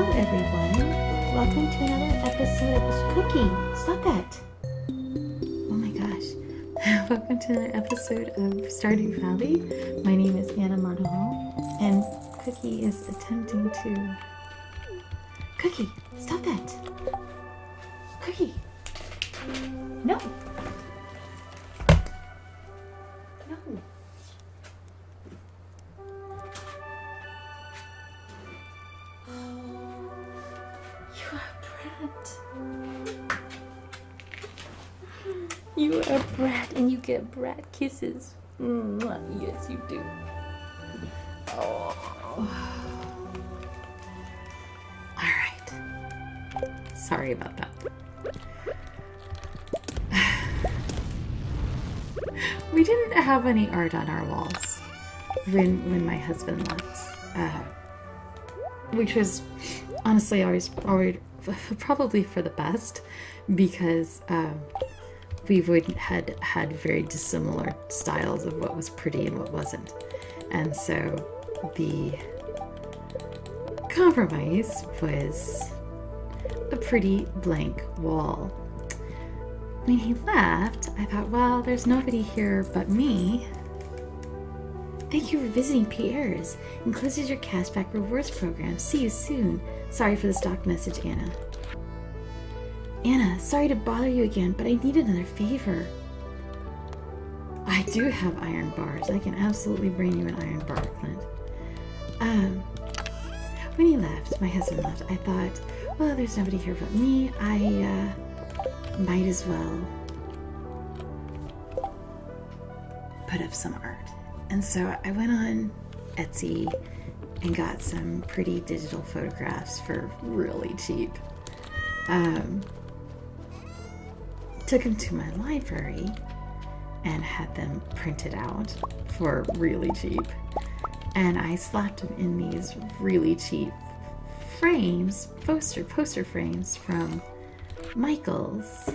Hello everyone, welcome to another episode of Cookie. Stop that! Oh my gosh. Welcome to another episode of Stardew Valley. My name is Anna Mardohol, and Cookie is attempting to... Cookie, stop that! Cookie! No! No! You are a brat. You are a brat and you get brat kisses. Yes, you do. Oh. Alright. Sorry about that. We didn't have any art on our walls when my husband left. Which was honestly always probably for the best, because we had very dissimilar styles of what was pretty and what wasn't, and so the compromise was a pretty blank wall. When he left, I thought, well, there's nobody here but me. Thank you for visiting Pierre's. Encloses your cashback rewards program. See you soon. Sorry for the stock message, Anna. Anna, sorry to bother you again, but I need another favor. I do have iron bars. I can absolutely bring you an iron bar, Clint. When he left, my husband left, I thought, well, there's nobody here but me. I might as well put up some art. And so I went on Etsy and got some pretty digital photographs for really cheap. Took them to my library and had them printed out for really cheap. And I slapped them in these really cheap frames, poster frames from Michael's.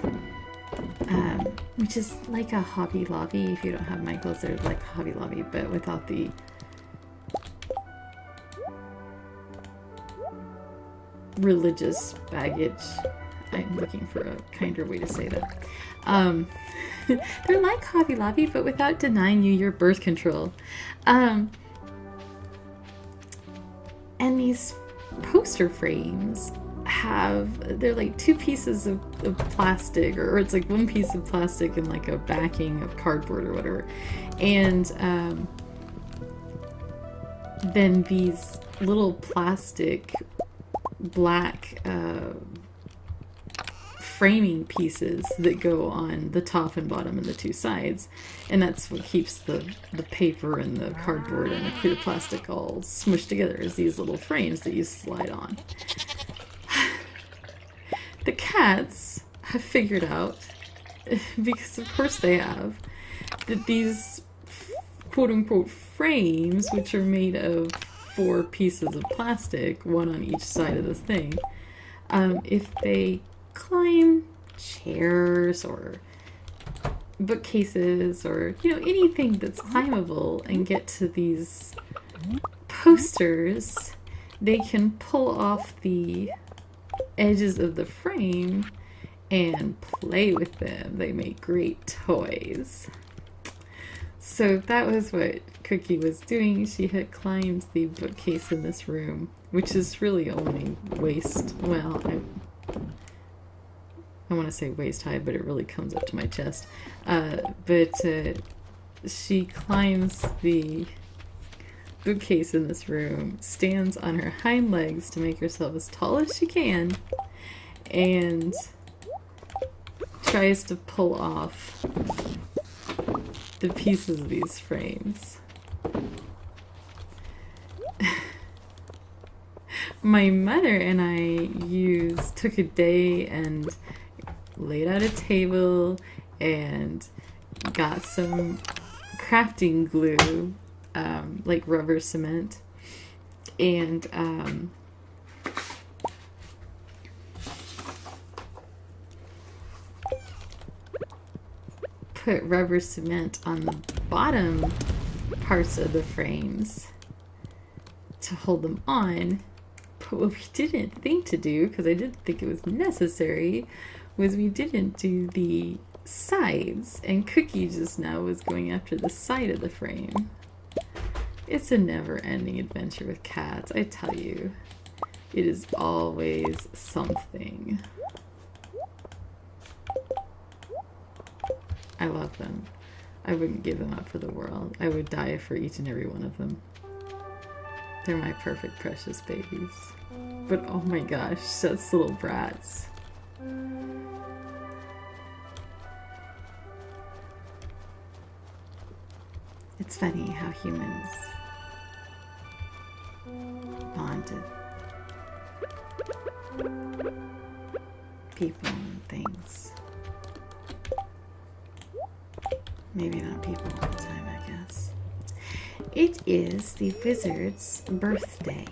Which is like a Hobby Lobby. If you don't have Michael's, they're like Hobby Lobby, but without the religious baggage. I'm looking for a kinder way to say that. They're like Hobby Lobby, but without denying you your birth control. And these poster frames they're like two pieces of plastic, or it's like one piece of plastic and like a backing of cardboard or whatever, and then these little plastic black framing pieces that go on the top and bottom and the two sides, and that's what keeps the paper and the cardboard and the plastic all smushed together, is these little frames that you slide on. The cats have figured out, because of course they have, that these quote-unquote frames, which are made of 4 pieces of plastic, one on each side of the thing, if they climb chairs or bookcases or, anything that's climbable and get to these posters, they can pull off the edges of the frame and play with them. They make great toys. So that was what Cookie was doing. She had climbed the bookcase in this room, which is really only I want to say waist high, but it really comes up to my chest. But she climbs the bookcase in this room, stands on her hind legs to make herself as tall as she can, and tries to pull off the pieces of these frames. My mother and I took a day and laid out a table and got some crafting glue, like rubber cement, and put rubber cement on the bottom parts of the frames to hold them on, But what we didn't think to do, because I didn't think it was necessary, was we didn't do the sides. And Cookie just now was going after the side of the frame. It's a never-ending adventure with cats, I tell you. It is always something. I love them. I wouldn't give them up for the world. I would die for each and every one of them. They're my perfect, precious babies. But oh my gosh, such little brats. It's funny how humans bonded people and things. Maybe not people all the time, I guess. It is the wizard's birthday.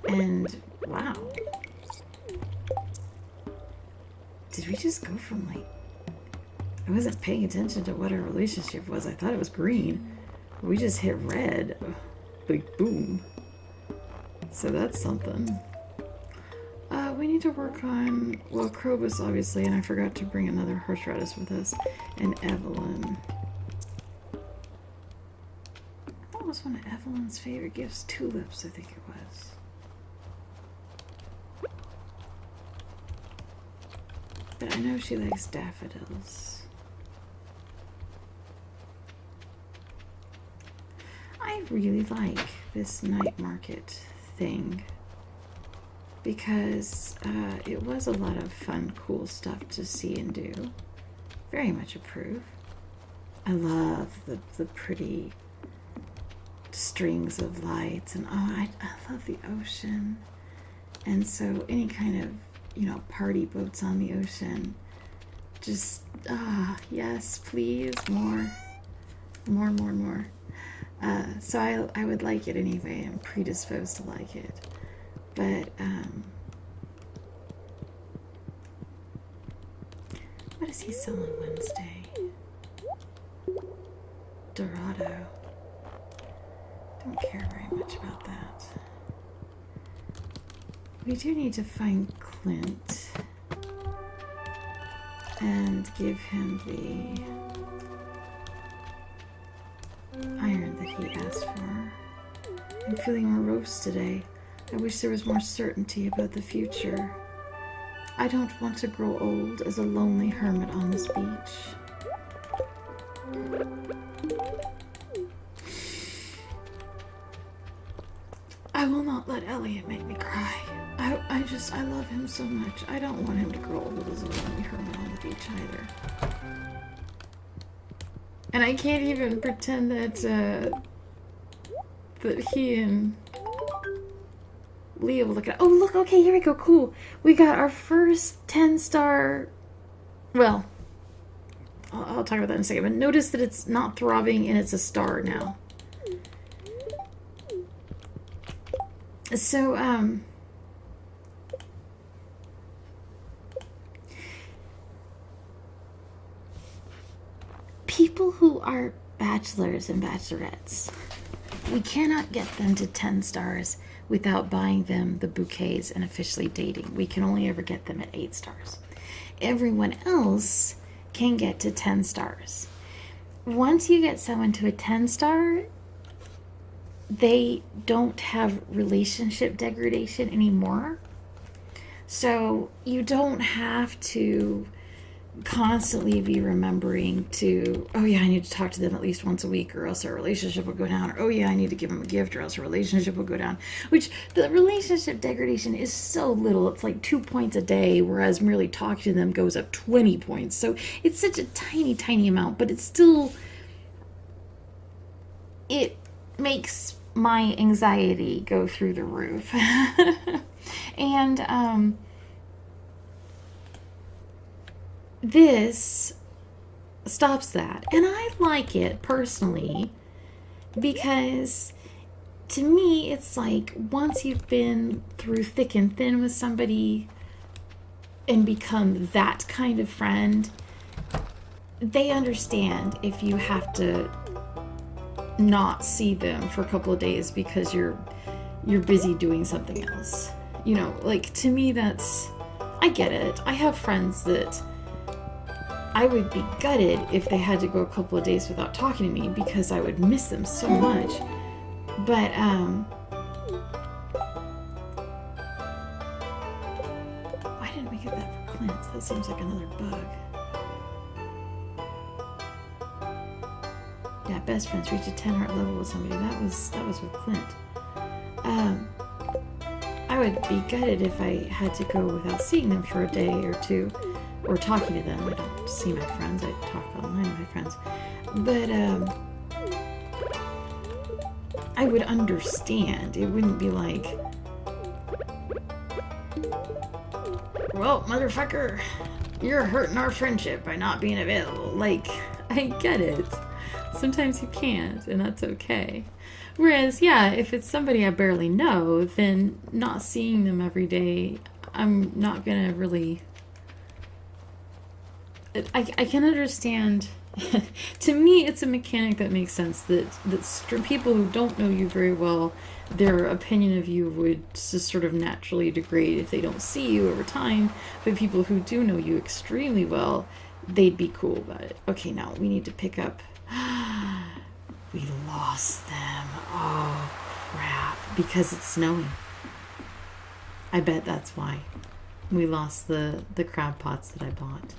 And wow. Did we just go from like, I wasn't paying attention to what our relationship was. I thought it was green. We just hit red. Like boom. So that's something. We need to work on, well, Krobus obviously, and I forgot to bring another horseradish with us, and Evelyn. What was one of Evelyn's favorite gifts? Tulips, I think it was. But I know she likes daffodils. I really like this night market thing. Because it was a lot of fun, cool stuff to see and do. Very much approve. I love the pretty strings of lights, and I love the ocean. And so any kind of, you know, party boats on the ocean. Just, yes, please, more. So I would like it anyway. I'm predisposed to like it. But, what does he sell on Wednesday? Dorado. Don't care very much about that. We do need to find Clint and give him the iron that he asked for. I'm feeling morose today. I wish there was more certainty about the future. I don't want to grow old as a lonely hermit on this beach. I will not let Elliot make me cry. I love him so much. I don't want him to grow old as a lonely hermit on the beach either. And I can't even pretend that he and Leo will look at. Oh, look, okay, here we go, cool. We got our first 10-star. Well, I'll talk about that in a second, but notice that it's not throbbing and it's a star now. So, people who are bachelors and bachelorettes, we cannot get them to 10 stars without buying them the bouquets and officially dating. We can only ever get them at 8 stars. Everyone else can get to 10 stars. Once you get someone to a 10 star, they don't have relationship degradation anymore. So you don't have to constantly be remembering to, oh yeah, I need to talk to them at least once a week or else our relationship will go down, or oh yeah, I need to give them a gift or else our relationship will go down. Which the relationship degradation is so little, it's like 2 points a day, whereas merely talking to them goes up 20 points. So it's such a tiny amount, but it's still, it makes my anxiety go through the roof. And this stops that. And I like it personally because to me it's like once you've been through thick and thin with somebody and become that kind of friend, they understand if you have to not see them for a couple of days because you're you're busy doing something else. You know, like, to me, that's... I get it. I have friends that I would be gutted if they had to go a couple of days without talking to me because I would miss them so much. But, why didn't we get that for Clint? That seems like another bug. Yeah, best friends reach a 10 heart level with somebody. That was with Clint. I would be gutted if I had to go without seeing them for a day or two, or talking to them. I don't see my friends. I talk online with my friends. But, I would understand. It wouldn't be like, well, motherfucker, you're hurting our friendship by not being available. Like, I get it. Sometimes you can't, and that's okay. Whereas, yeah, if it's somebody I barely know, then not seeing them every day, I'm not gonna really... I can understand... To me, it's a mechanic that makes sense, that people who don't know you very well, their opinion of you would just sort of naturally degrade if they don't see you over time. But people who do know you extremely well, they'd be cool about it. Okay, now we need to pick up... We lost them. Oh, crap. Because it's snowing. I bet that's why. We lost the crab pots that I bought.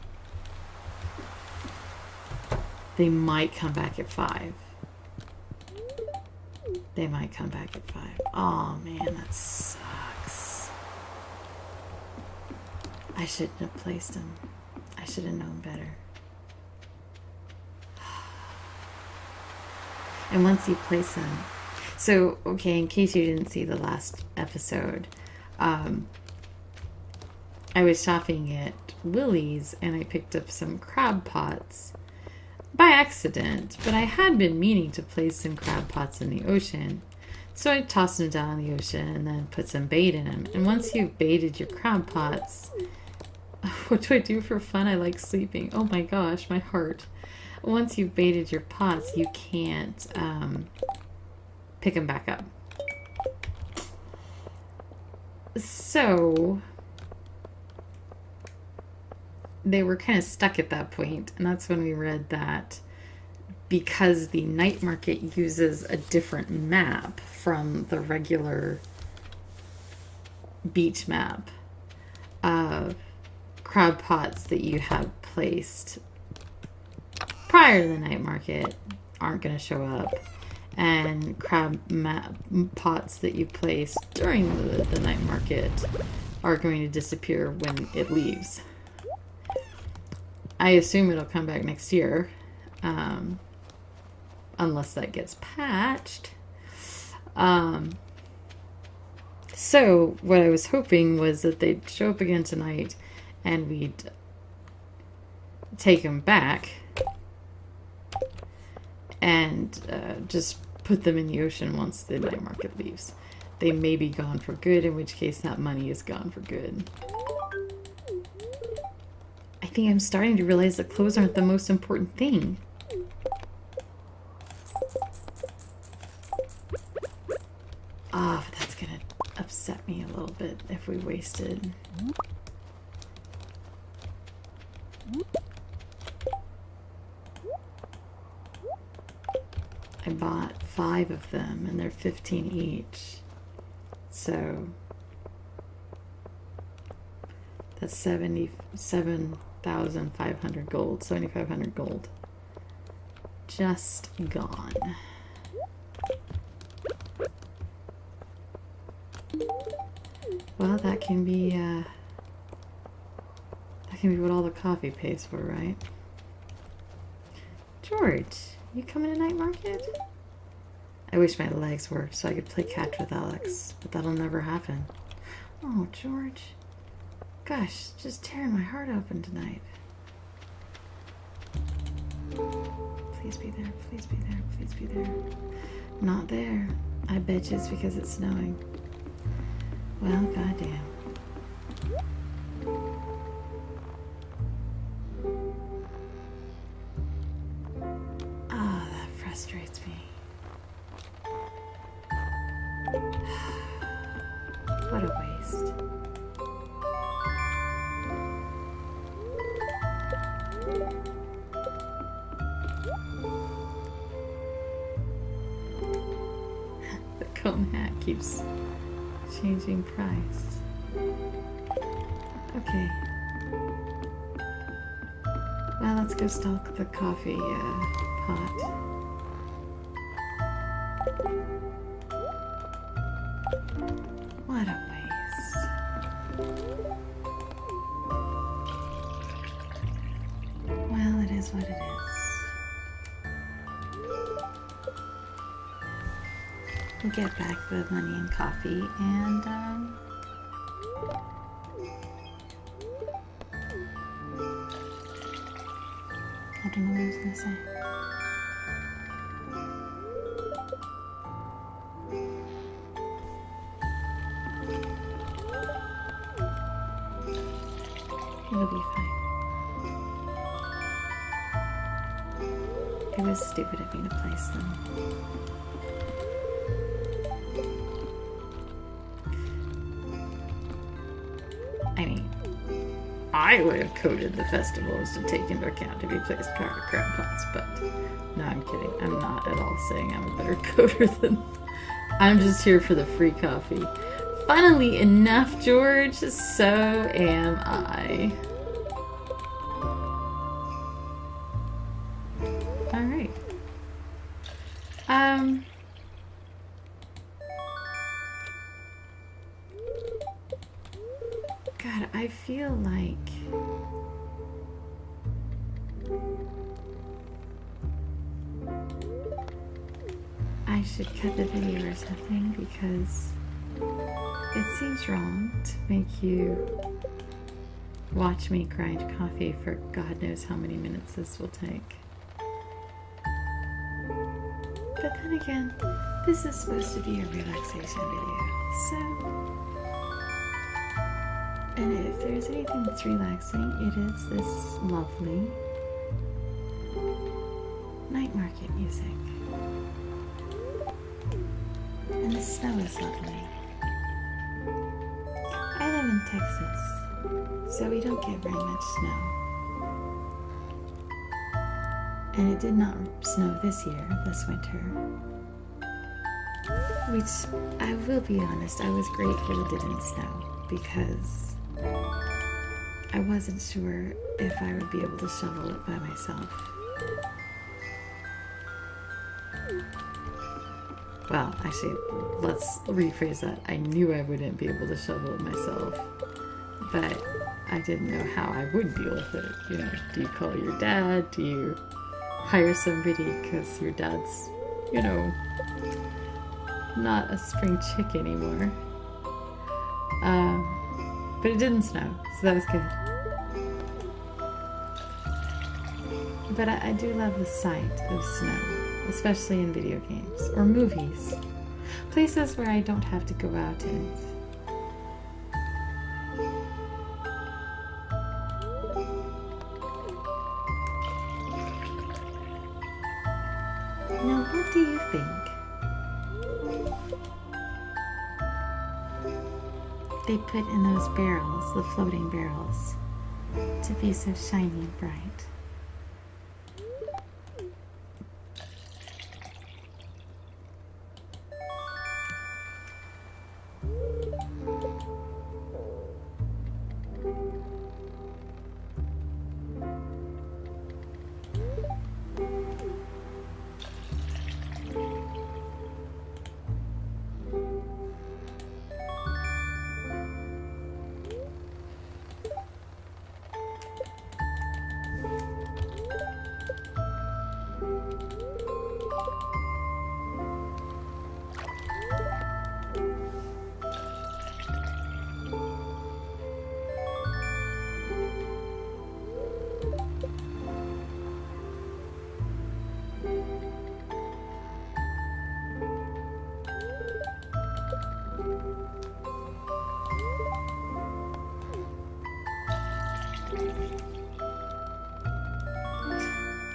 They might come back at 5. They might come back at 5. Oh, man, that sucks. I shouldn't have placed them. I should have known better. And once you place them... So, okay, in case you didn't see the last episode, I was shopping at Willie's and I picked up some crab pots by accident, but I had been meaning to place some crab pots in the ocean. So I tossed them down in the ocean and then put some bait in them. And once you've baited your crab pots... What do I do for fun? I like sleeping. Oh my gosh, my heart. Once you've baited your pots, you can't pick them back up. So they were kind of stuck at that point, and that's when we read that because the night market uses a different map from the regular beach map, crab pots that you have placed prior to the night market aren't going to show up, and crab pots that you place during the night market are going to disappear when it leaves. I assume it'll come back next year, unless that gets patched. So what I was hoping was that they'd show up again tonight and we'd take them back and just put them in the ocean once the night market leaves. They may be gone for good, in which case that money is gone for good. I think I'm starting to realize that clothes aren't the most important thing. Ah, but that's gonna upset me a little bit if we wasted. I bought 5 of them and they're 15 each. So that's 77,500 gold, 7,500 gold. Just gone. Well, that can be what all the coffee pays for, right? George, you coming to night market? I wish my legs worked so I could play catch with Alex, but that'll never happen. Oh, George. Gosh, just tearing my heart open tonight. Please be there, please be there, please be there. Not there. I bet you it's because it's snowing. Well, goddamn. Ah, that frustrates me. foam hat keeps changing price. Okay. Well, let's go stock the coffee pot. What a waste. Well, it is what it is. We'll get back the money and coffee and I don't know what I was gonna say. It'll be fine. It was stupid of me to place them. I mean, I would have coded the festivals to take into account to be placed crab pots, but no, I'm kidding. I'm not at all saying I'm a better coder than... I'm just here for the free coffee. Funnily enough, George, so am I. Alright. God, I feel like... I should cut the video or something because it seems wrong to make you watch me grind coffee for God knows how many minutes this will take. But then again, this is supposed to be a relaxation video, so... And if there's anything that's relaxing, it is this lovely night market music. And the snow is lovely. I live in Texas, so we don't get very much snow. And it did not snow this year, this winter. Which, I will be honest, I was grateful it didn't snow because I wasn't sure if I would be able to shovel it by myself. Well, actually, let's rephrase that. I knew I wouldn't be able to shovel it myself, but I didn't know how I would deal with it. You know, do you call your dad? Do you hire somebody because your dad's, you know, not a spring chick anymore? But it didn't snow, so that was good. But I do love the sight of snow, especially in video games or movies. Places where I don't have to go out and... Now, what do you think they put in those barrels, the floating barrels, to be so shiny and bright?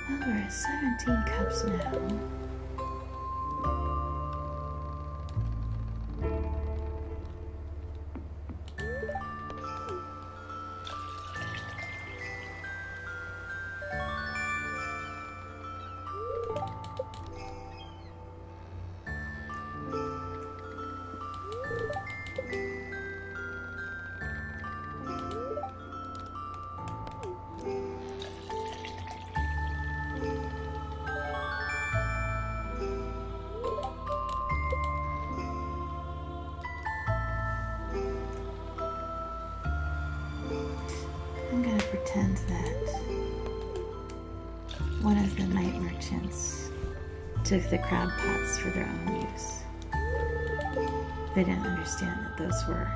Well, we're at 17 cups now. pretend that one of the night merchants took the crab pots for their own use. They didn't understand that those were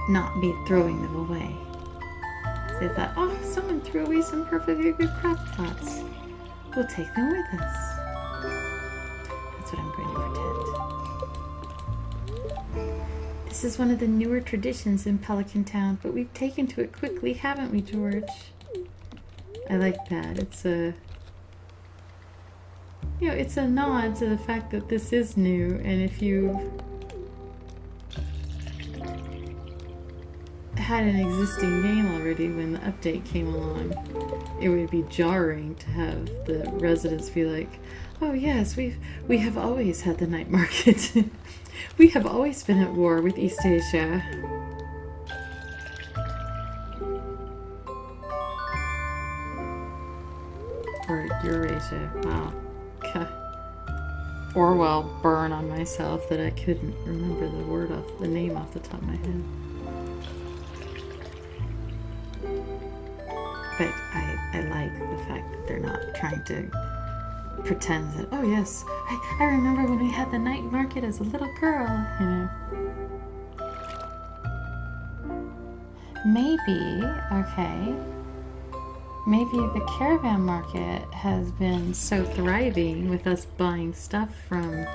not me throwing them away. They thought, oh, someone threw away some perfectly good crab pots. We'll take them with us. That's what I'm going to pretend. This is one of the newer traditions in Pelican Town, but we've taken to it quickly, haven't we, George? I like that. It's a... You know, it's a nod to the fact that this is new, and if you had an existing game already when the update came along, it would be jarring to have the residents be like, oh yes, we have always had the night market. We have always been at war with East Asia. Or Eurasia. Wow. Or well, burn on myself that I couldn't remember the name off the top of my head. But I like the fact that they're not trying to pretend that, oh yes, I remember when we had the night market as a little girl, you know. Maybe, okay, maybe the caravan market has been so thriving with us buying stuff from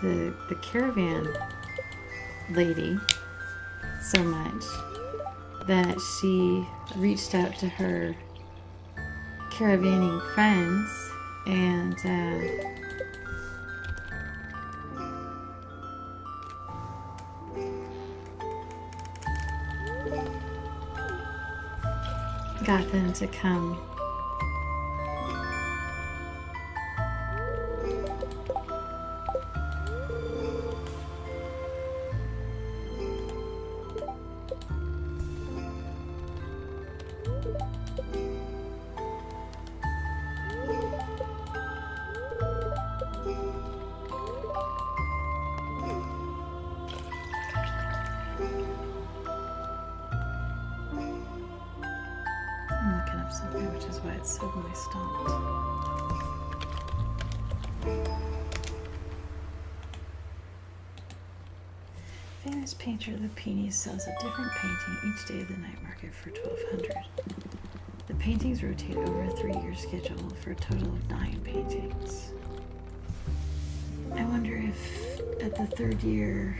the caravan lady so much that she reached out to her caravanning friends and got them to come. Something, which is why it suddenly stopped. Famous painter Lapini sells a different painting each day of the night market for $1,200. The paintings rotate over a 3-year schedule for a total of 9 paintings. I wonder if at the 3rd year,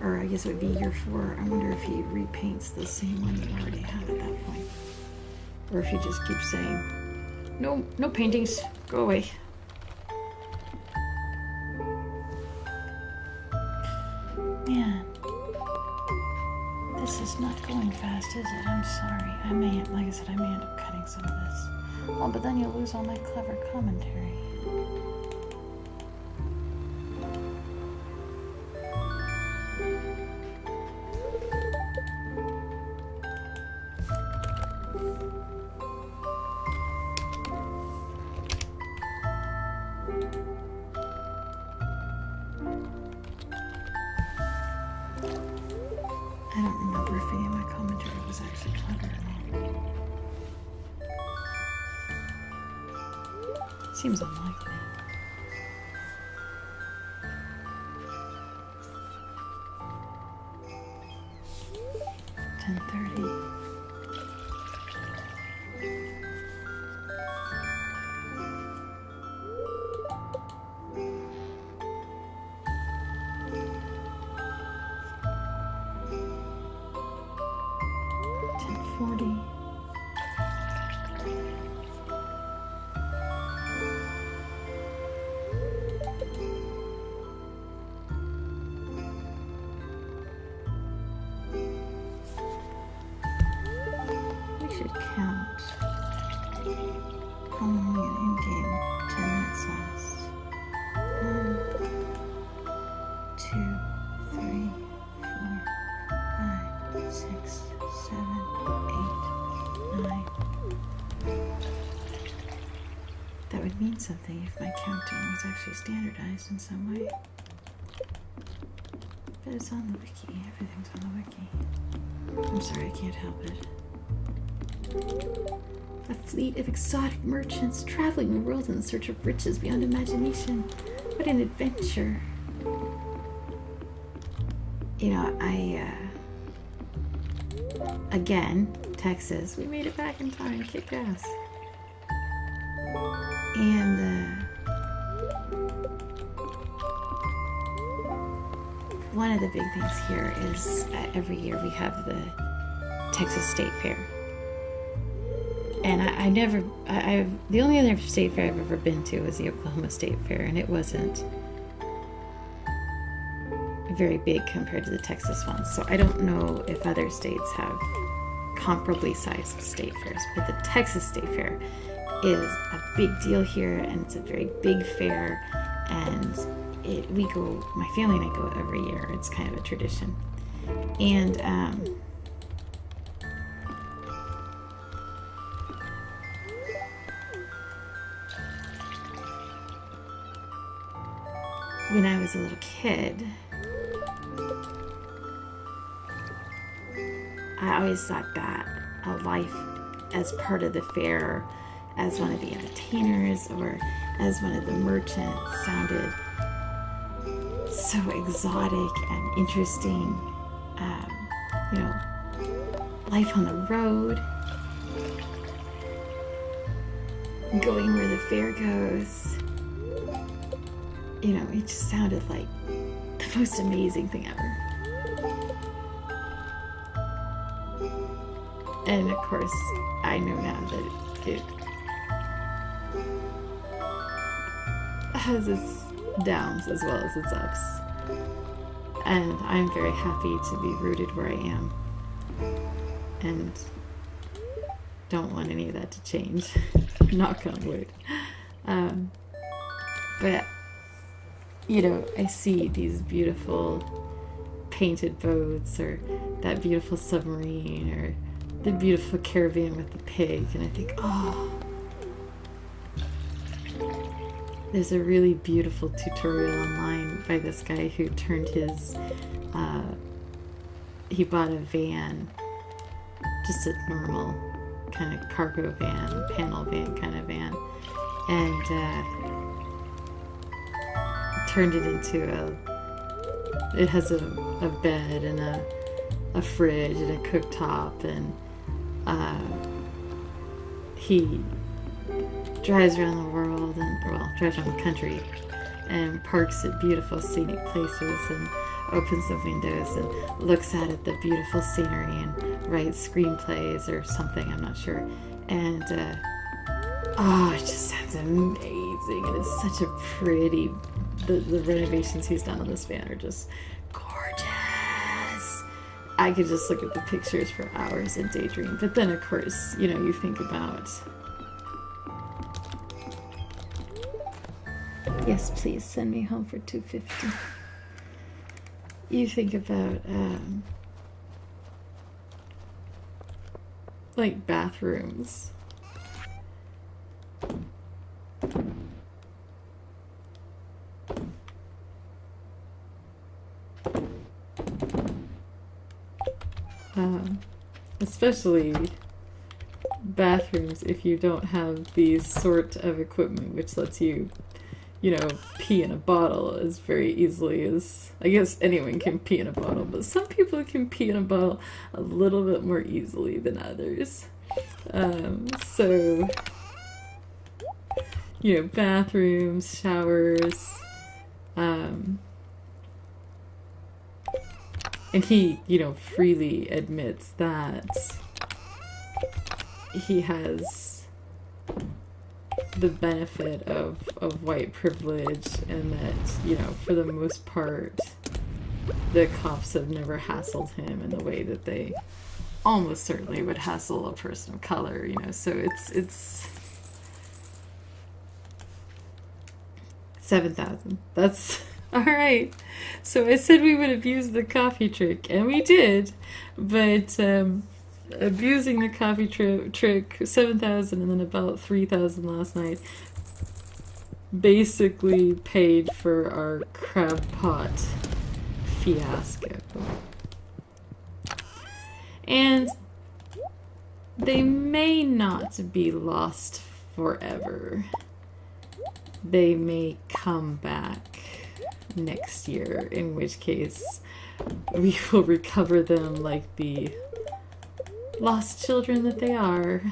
or I guess it would be year 4, I wonder if he repaints the same one you already have at that point. Or if you just keep saying, no paintings, go away. Man, this is not going fast, is it? I'm sorry. Like I said, I may end up cutting some of this. Oh, but then you'll lose all my clever commentary. I don't remember if any of my commentary was actually clever or not. Seems unlikely. Count how long an in-game 10 minutes lasts. 1, 2, 3, 4, 5, 6, 7, 8, 9. That would mean something if my counting was actually standardized in some way. But it's on the wiki. Everything's on the wiki. I'm sorry, I can't help it. A fleet of exotic merchants traveling the world in search of riches beyond imagination. What an adventure. You know, again, Texas, we made it back in time, kick ass. And, one of the big things here is every year we have the Texas State Fair. And the only other state fair I've ever been to was the Oklahoma State Fair, and it wasn't very big compared to the Texas ones. So I don't know if other states have comparably sized state fairs, but the Texas State Fair is a big deal here, and it's a very big fair, and my family and I go every year. It's kind of a tradition. And when I was a little kid, I always thought that a life as part of the fair, as one of the entertainers or as one of the merchants, sounded so exotic and interesting. You know, life on the road, going where the fair goes. You know, it just sounded like the most amazing thing ever. And of course, I know now that it has its downs as well as its ups. And I'm very happy to be rooted where I am. And don't want any of that to change. Knock on wood. But, you know, I see these beautiful painted boats, or that beautiful submarine, or the beautiful caravan with the pig, and I think, oh, there's a really beautiful tutorial online by this guy who turned his, he bought a van, just a normal kind of cargo van, panel van kind of van, and turned it into it has a bed and a fridge and a cooktop, and he drives around the world, and drives around the country and parks at beautiful scenic places and opens the windows and looks out at the beautiful scenery and writes screenplays or something, I'm not sure. And it just sounds amazing, and it's such a pretty, the renovations he's done on this van are just gorgeous. I could just look at the pictures for hours and daydream. But then of course, you know, you think about, yes, please send me home for $250. You think about like bathrooms. Especially bathrooms if you don't have the sort of equipment which lets you, you know, pee in a bottle as very easily as, I guess anyone can pee in a bottle, but some people can pee in a bottle a little bit more easily than others. So, you know, bathrooms, showers, and he, you know, freely admits that he has the benefit of white privilege, and that, you know, for the most part, the cops have never hassled him in the way that they almost certainly would hassle a person of color, you know, so it's 7,000. That's all right. So I said we would abuse the coffee trick, and we did, but abusing the coffee trick, 7,000, and then about 3,000 last night, basically paid for our crab pot fiasco. And they may not be lost forever. They may come back next year, in which case we will recover them like the lost children that they are.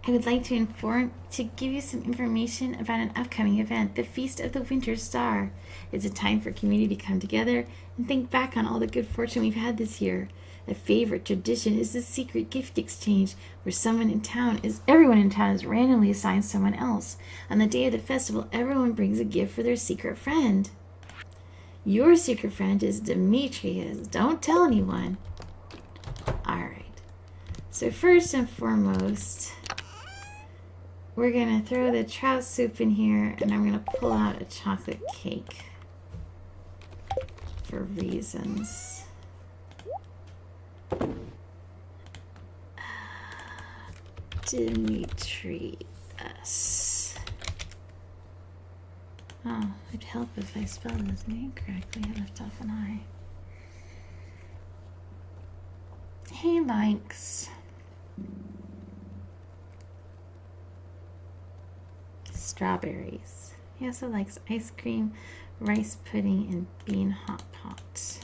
I would like to give you some information about an upcoming event, the Feast of the Winter Star. It's a time for community to come together and think back on all the good fortune we've had this year. A favorite tradition is the secret gift exchange, where everyone in town is randomly assigned someone else. On the day of the festival, everyone brings a gift for their secret friend. Your secret friend is Demetrius. Don't tell anyone. Alright. So first and foremost, we're going to throw the trout soup in here, and I'm going to pull out a chocolate cake for reasons. Demetrius. Oh, it'd help if I spelled his name correctly. I left off an I. He likes strawberries. He also likes ice cream, rice pudding, and bean hot pot.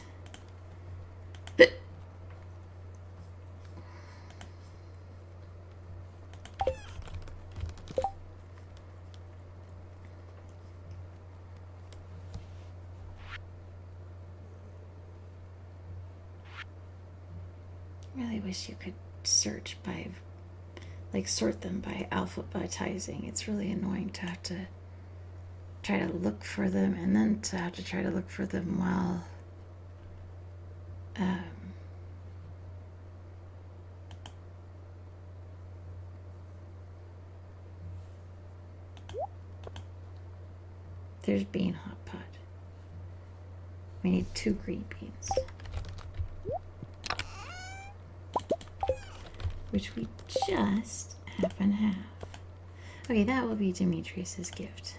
Really wish you could search by, like, sort them by alphabetizing. It's really annoying to have to try to look for them, and then to have to try to look for them while there's bean hot pot. We need 2 green beans, which we just happen to have. Okay, that will be Demetrius's gift.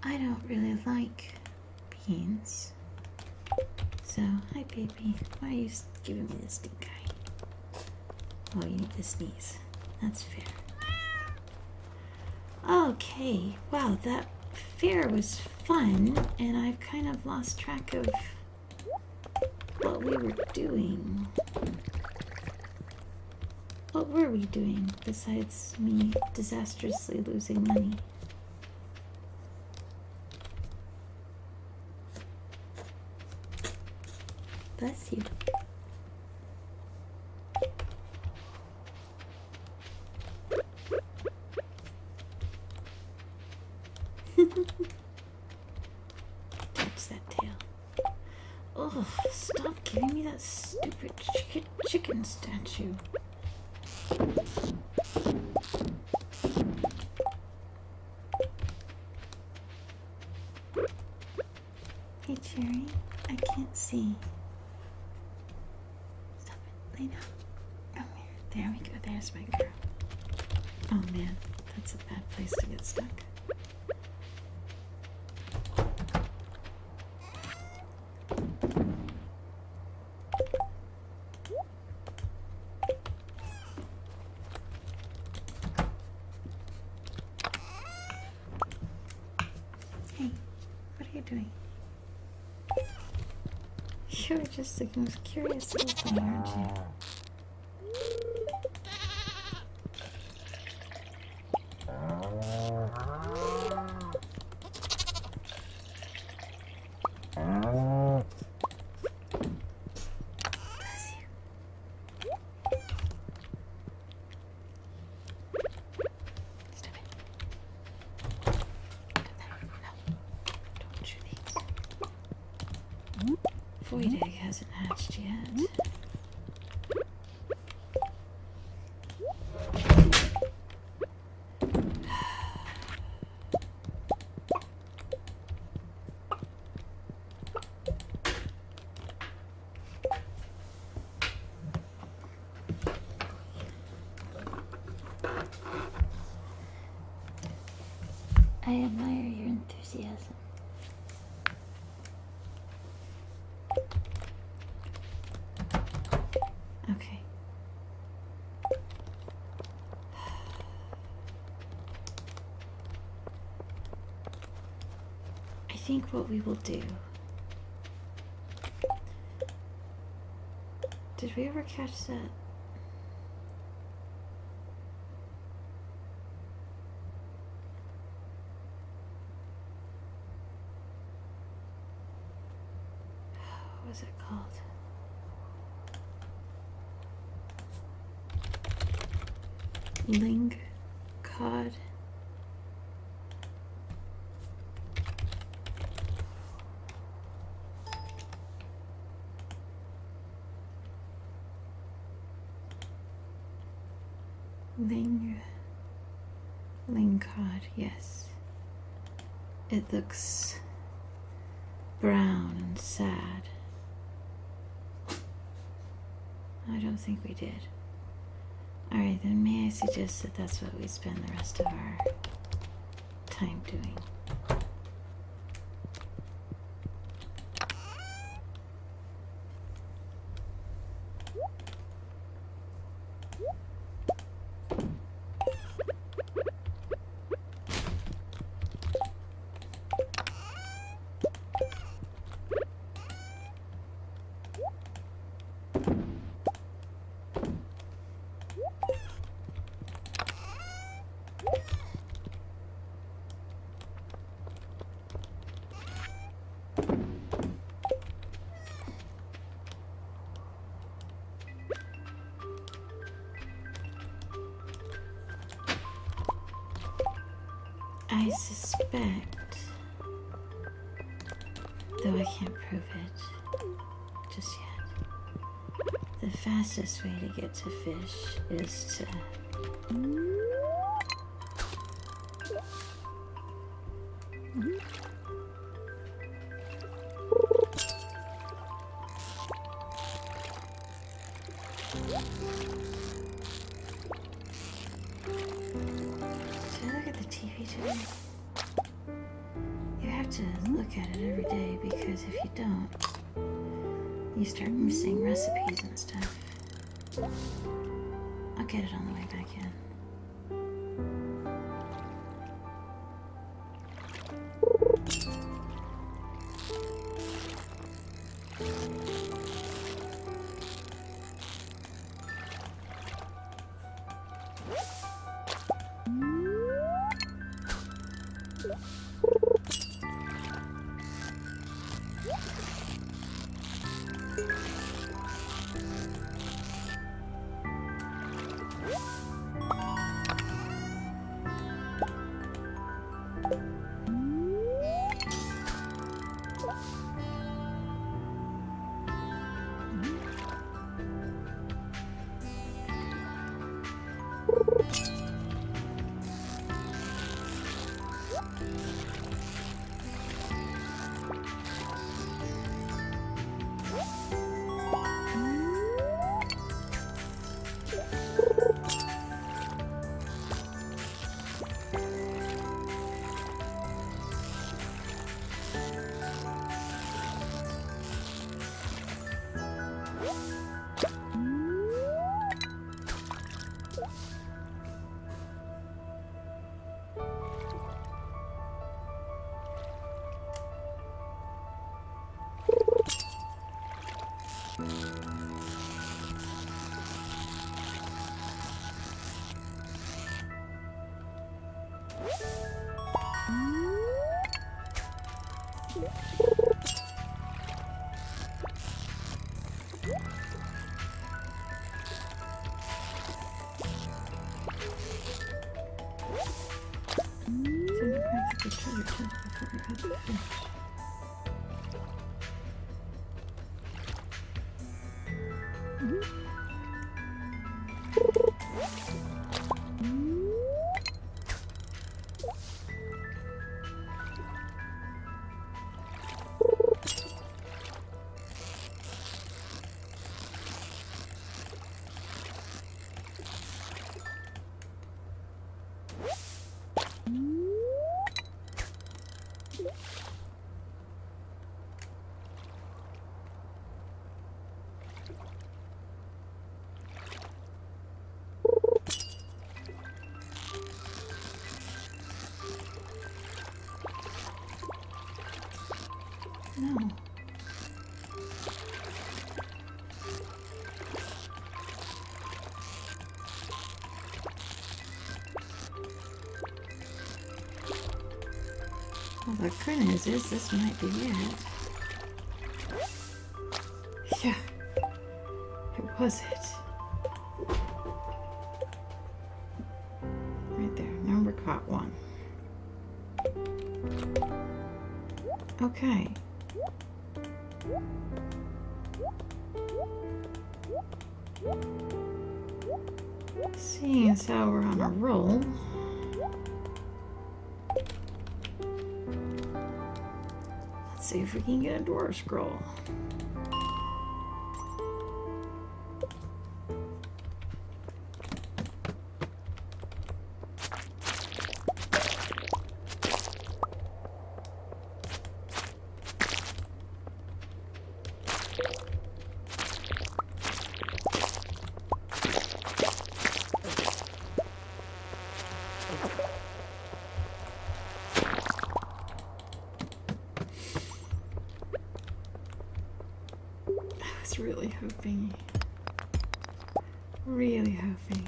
I don't really like beans. So, hi baby. Why are you giving me this stink eye? Oh, you need to sneeze. That's fair. Okay, wow, that fair was fun, and I've kind of lost track of what we were doing. What were we doing besides me disastrously losing money? Bless you. Touch that tail. Oh, stop giving me that stupid chicken statue. Hey, Cherry, I can't see. Stop it, lay down. Come here. There we go, there's my girl. Oh man, that's a bad place to get stuck. Hey, what are you doing? You're just the most curious little thing, aren't you? Void egg hasn't hatched yet. I admire your enthusiasm. Okay. I think what we will do... Did we ever catch that? What was it called? Ling cod. Ling cod, yes. It looks brown and sad. I don't think we did. Alright, then may I suggest that that's what we spend the rest of our time doing. I suspect, though I can't prove it just yet, the fastest way to get to fish is to if you don't, you start missing recipes and stuff. I'll get it on the way back in. No. Well, the good news is this might be it. Yeah, it was it. Right there, number caught one. Okay. Seeing as how we're on a roll, let's see if we can get a dwarf scroll. I was really hoping. Really hoping.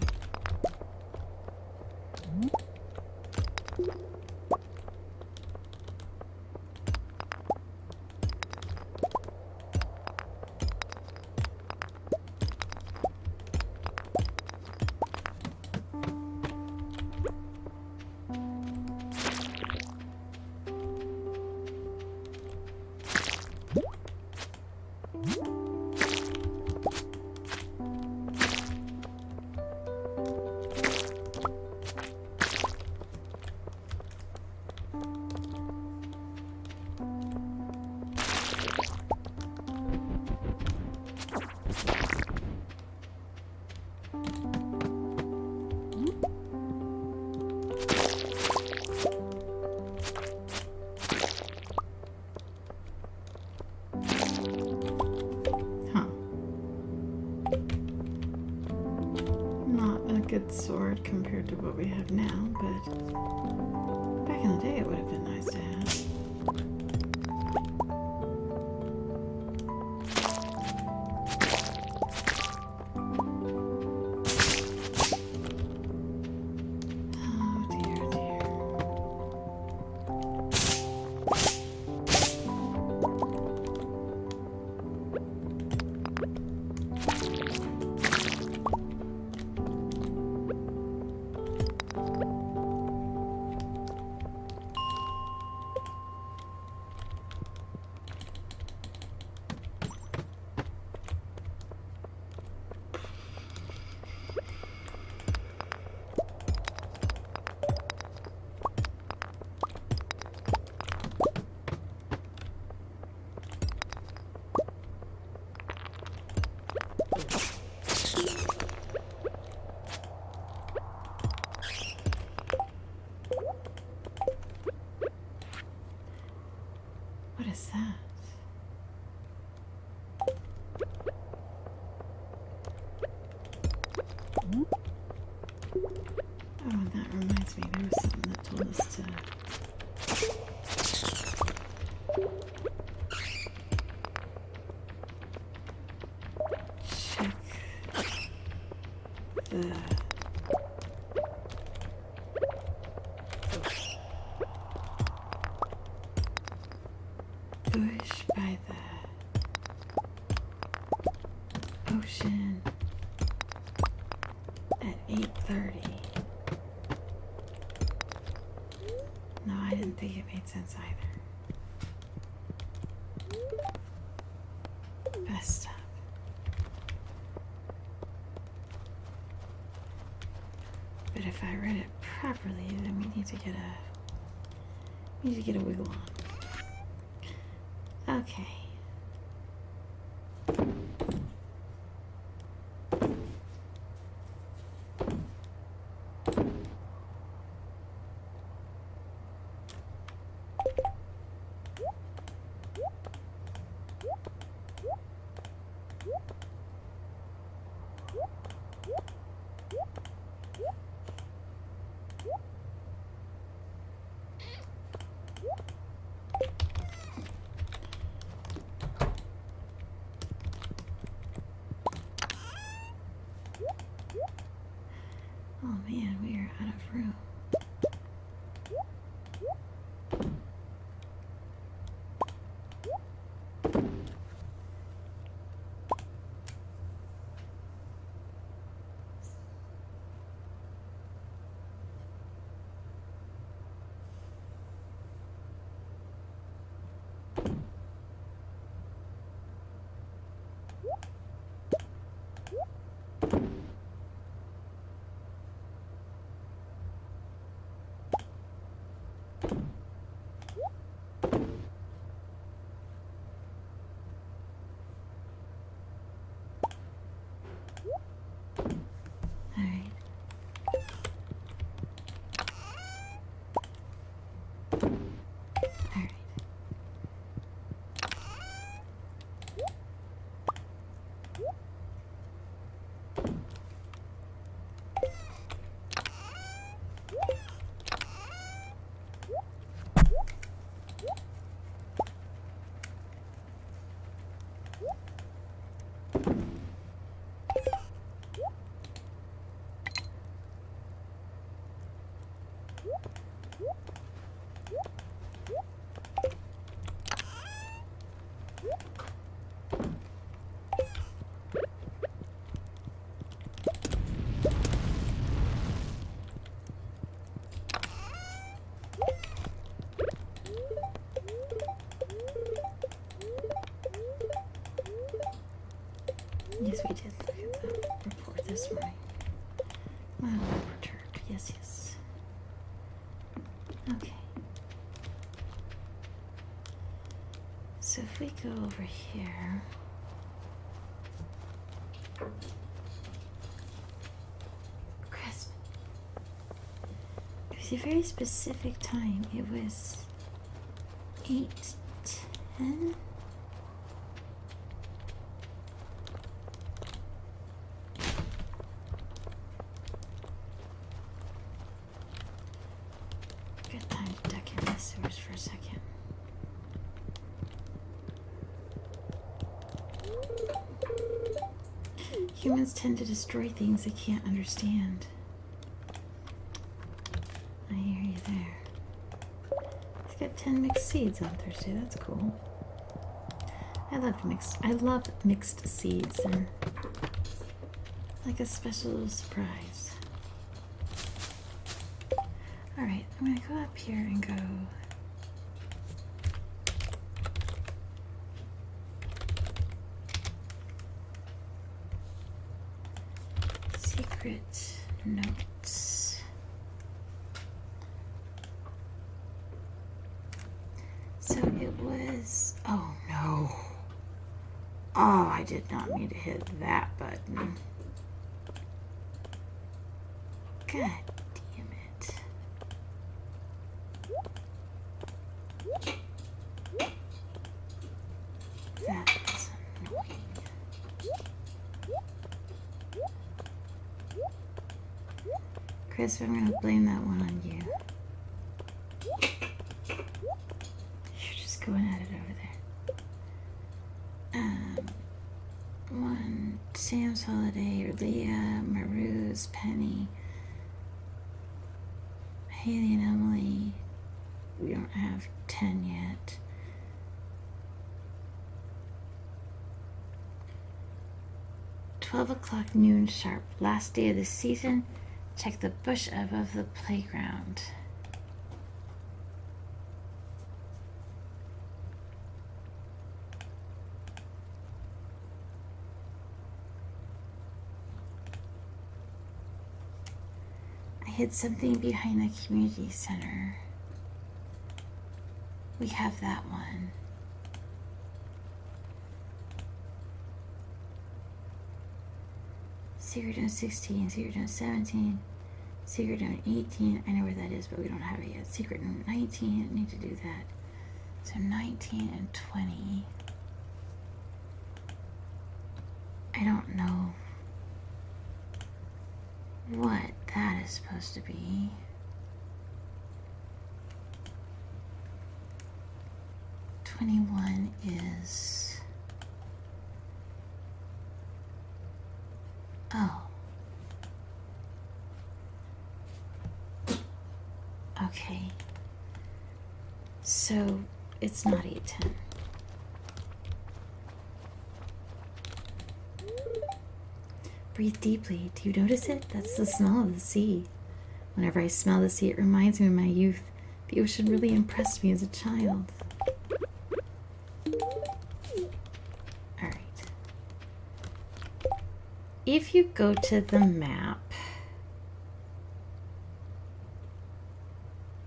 Good sword compared to what we have now, but back in the day it would have been nice to have. Oh dear, dear. What is that? Oh, and that reminds me, there was something that told us to... check the... bush by the ocean at 8:30. No, I didn't think it made sense either. Best stuff. But if I read it properly, then we need to get a wiggle on. Okay. Yes, we did look at the report this morning. Wow, we're perturbed. Yes, yes. Okay. So if we go over here. Crisp. It was a very specific time. It was 8:10. Good time to duck in the sewers for a second. Humans tend to destroy things they can't understand. I hear you there. He's got 10 mixed seeds on Thursday. That's cool. I love mixed seeds and like a special surprise. All right, I'm gonna go up here and go. Secret notes. So it was, oh no. Oh, I did not mean to hit that button. God damn it. That is annoying. Chris, I'm going to blame that one on you. You're just going at it over there. One, Sam's Holiday, or Leah, Maru's, Penny, Haley and Emily. We don't have 10 yet. $12 noon sharp. Last day of the season. Check the bush above the playground. I hid something behind the community center. We have that one. Secret Note 16, Secret Note 17, Secret Note 18. I know where that is, but we don't have it yet. Secret Note 19, I need to do that. So 19 and 20. I don't know what that is supposed to be. $21 is... Oh. Okay. So it's not 8:10. Breathe deeply. Do you notice it? That's the smell of the sea. Whenever I smell the sea, it reminds me of my youth. The ocean really impressed me as a child. If you go to the map,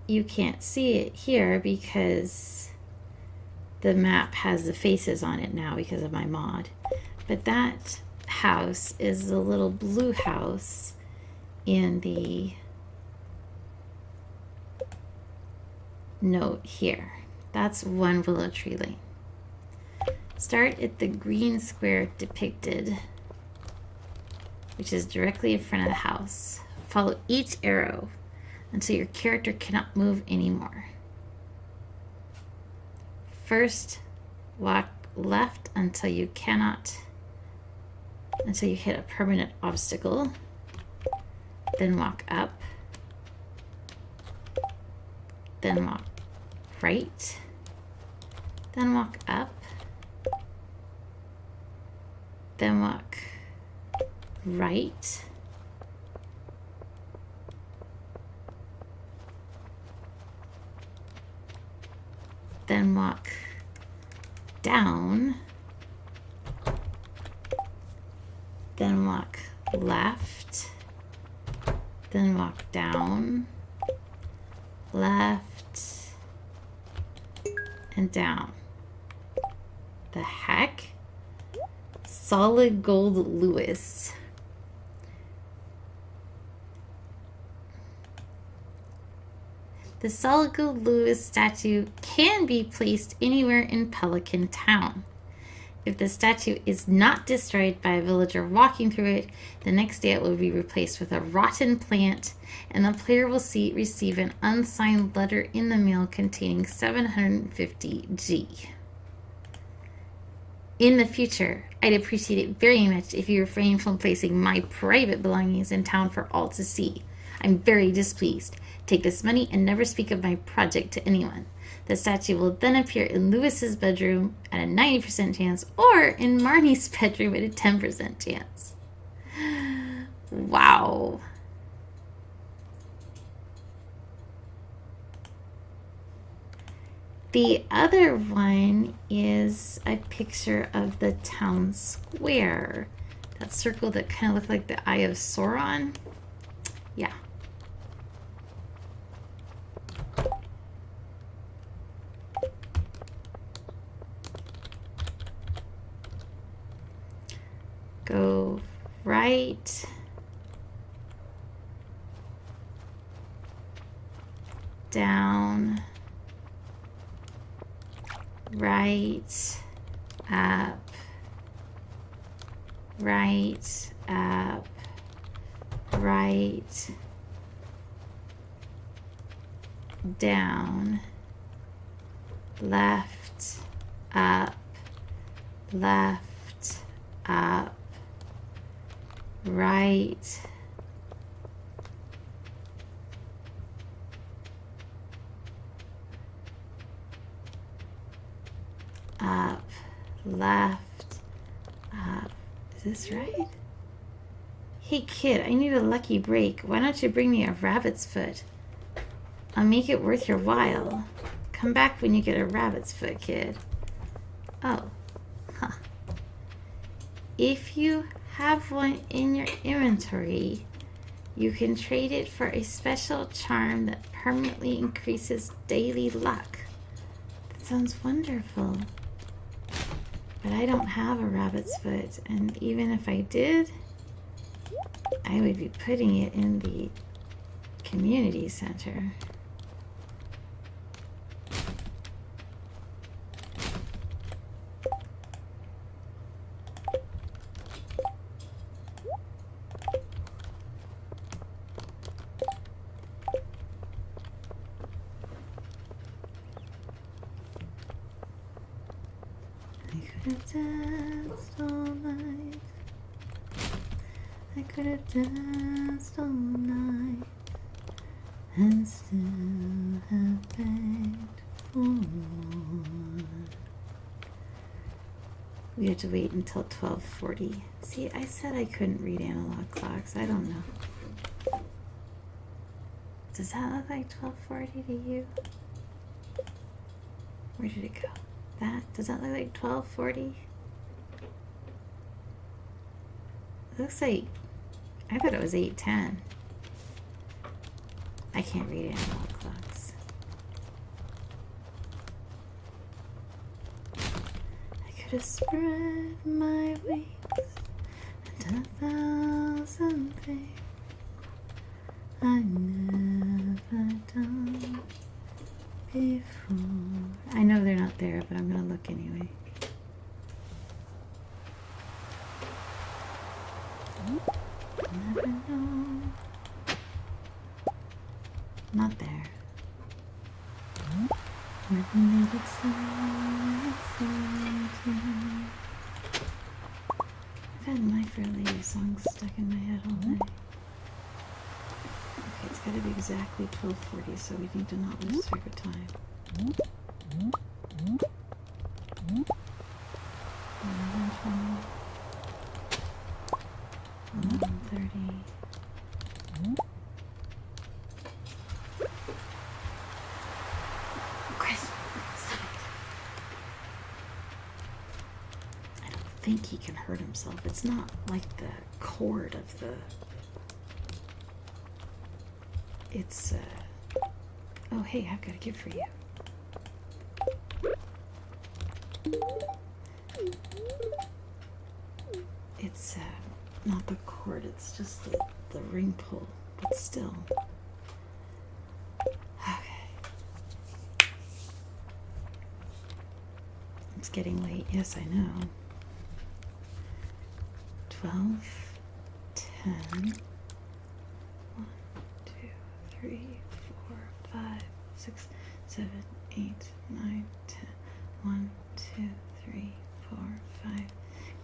you can't see it here because the map has the faces on it now because of my mod. But that house is the little blue house in the note here. That's One Willow Tree Lane. Start at the green square depicted, which is directly in front of the house. Follow each arrow until your character cannot move anymore. First, walk left until you hit a permanent obstacle. Then walk up. Then walk right. Then walk up. Then walk right. Then walk down. walk left, then walk down, left, and down. The heck? Solid gold Lewis. The solid gold Lewis statue can be placed anywhere in Pelican Town. If the statue is not destroyed by a villager walking through it, the next day it will be replaced with a rotten plant, and the player will receive an unsigned letter in the mail containing 750 G. In the future, I'd appreciate it very much if you refrain from placing my private belongings in town for all to see. I'm very displeased. Take this money and never speak of my project to anyone. The statue will then appear in Lewis's bedroom at a 90% chance, or in Marnie's bedroom at a 10% chance. Wow. The other one is a picture of the town square. That circle that kind of looked like the Eye of Sauron. Yeah. Go right, down, right, up, right, up, right, down, left, up, left, up, right, up, left, up. Is this right? Hey kid, I need a lucky break. Why don't you bring me a rabbit's foot? I'll make it worth your while. Come back when you get a rabbit's foot, kid. Oh, huh. If you have one in your inventory, you can trade it for a special charm that permanently increases daily luck. That sounds wonderful. But I don't have a rabbit's foot, and even if I did, I would be putting it in the community center. I could have danced all night and still have begged for more. We have to wait until 12:40. See, I said I couldn't read analog clocks. I don't know. Does that look like 12:40 to you? Where did it go? Does that look like 12:40? It looks like, I thought it was 8:10. I can't read analog clocks. I could have spread my wings and done 1,000 things I never done before. I know they're not there, but I'm gonna look anyway. Never know. Not there. Never made it so exciting. I've had My Fair Lady songs stuck in my head all night. Okay, it's gotta be exactly 12:40, so we need to not lose track of time. 11:30. Chris, stop it. I don't think he can hurt himself. It's not like the cord of the... It's, oh, hey, I've got a gift for you. It's, not the cord, it's just the ring pull, but still. Okay. It's getting late, yes, I know. 12, 10, 1, 2, 3, 4, 5, 6, 7, 8, 9, 10. 1, 2, 3, 4, 5,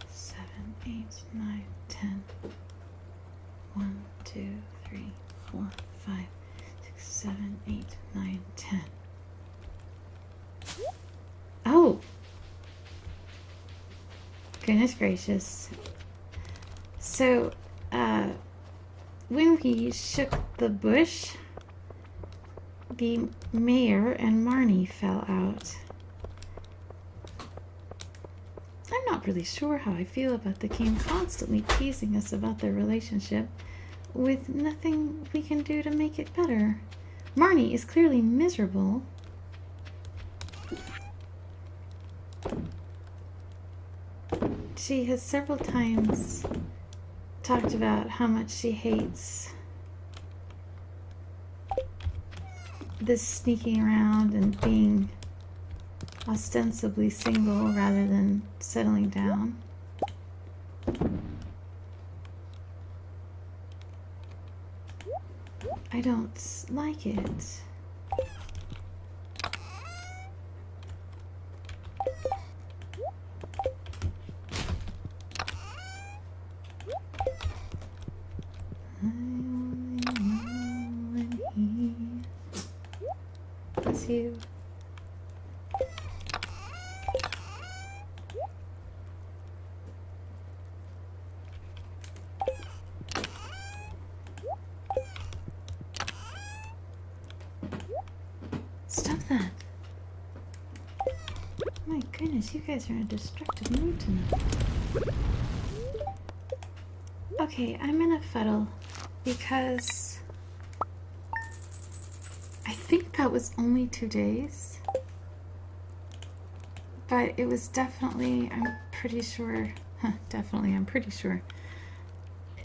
7, 8, 9, 10. 1, 2, 3, 4, 5, 6, 7, 8, 9, 10. Oh! Goodness gracious. So, when we shook the bush, the mayor and Marnie fell out. I'm not really sure how I feel about the king constantly teasing us about their relationship with nothing we can do to make it better. Marnie is clearly miserable. She has several times talked about how much she hates this sneaking around and being ostensibly single rather than settling down. I don't like it. Bless you. Stop that. My goodness, you guys are in a destructive mood tonight. Okay, I'm in a fuddle because I think that was only 2 days. But it was definitely, I'm pretty sure, I'm pretty sure.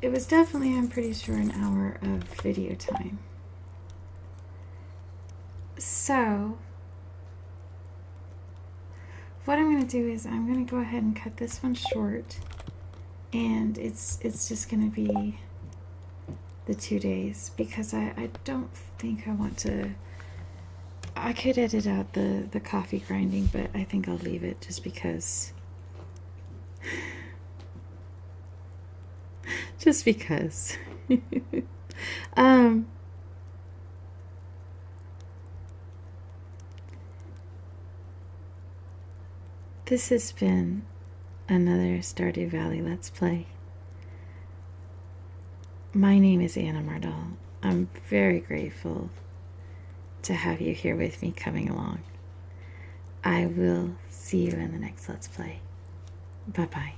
It was definitely, I'm pretty sure, an hour of video time. So, what I'm going to do is I'm going to go ahead and cut this one short. And it's just going to be the 2 days because I don't think I want to... I could edit out the coffee grinding, but I think I'll leave it just because. Just because. This has been another Stardew Valley Let's Play. My name is Anna Mardal. I'm very grateful to have you here with me coming along. I will see you in the next Let's Play. Bye-bye.